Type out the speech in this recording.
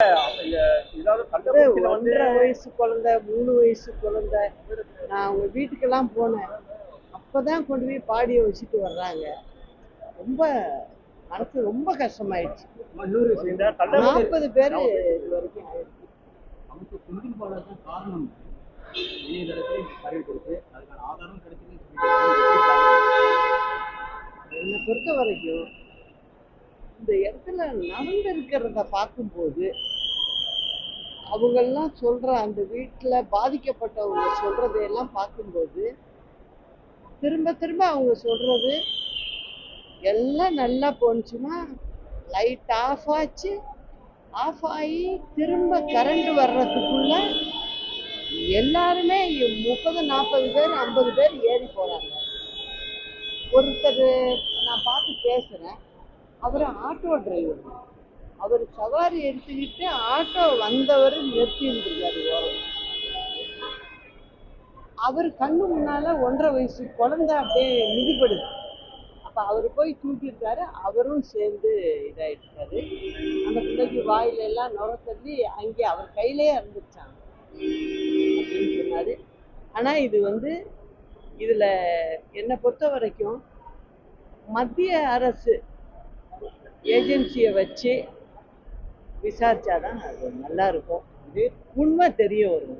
ஏதாவது கள்ளக்குறிச்சியில வந்து 1.5 வயசு குழந்தை, 3 வயசு குழந்தை. நான் அவங்க வீட்டுக்கெல்லாம் போனேன். அப்பதான் கொண்டு போய் பாடியை வச்சுட்டு வர்றாங்க. ரொம்ப மனசு ரொம்ப கஷ்டமாயிடுச்சு. இந்த கள்ளக்குறிச்சி 40 பேர் இது வரைக்கும் ஆயிடுச்சு. அவங்க குந்தின் போலதான் காரணம் இணையதளத்தில் பரவி கொடுத்து அதுக்கான ஆதாரம் கிடைச்சதுன்னு என்னை பொறுத்த வரைக்கும் இந்த இடத்துல நடந்திருக்கிறத பார்க்கும்போது அவங்கெல்லாம் சொல்ற அந்த வீட்டுல பாதிக்கப்பட்டவங்க சொல்றதையெல்லாம் பார்க்கும்போது திரும்ப திரும்ப அவங்க சொல்றது எல்லாம் நல்லா போனுச்சுன்னா லைட் ஆஃப் ஆச்சு, ஆஃப் ஆகி திரும்ப கரண்ட் வர்றதுக்குள்ள எல்லாருமே 30-40 பேர் 50 பேர் ஏறி போறாங்க. ஒருத்தர் நான் பார்த்து பேசுறேன், அவர் ஆட்டோ டிரைவர். அவர் சவாரி எடுத்துக்கிட்டு ஆட்டோ வந்தவர் நிறுத்திருந்திருக்காரு ஓரம். அவர் கண்ணு முன்னால 1.5 வயசு குழந்தை அப்படியே மிதிப்படுது. அப்ப அவர் போய் தூக்கியிருக்காரு, அவரும் சேர்ந்து இதாயிட்டாரு. அந்த பிள்ளைக்கு வாயில எல்லாம் நுர தள்ளி அங்கே அவர் கையிலே இறந்துச்சாங்க அப்படின்னு சொன்னாரு. ஆனா இது இதுல என்னை பொறுத்த வரைக்கும் மத்திய அரசு ஏஜென்சியை வச்சு விசாரிச்சாதான் அது நல்லா இருக்கும். உண்மை தெரிய வரும்.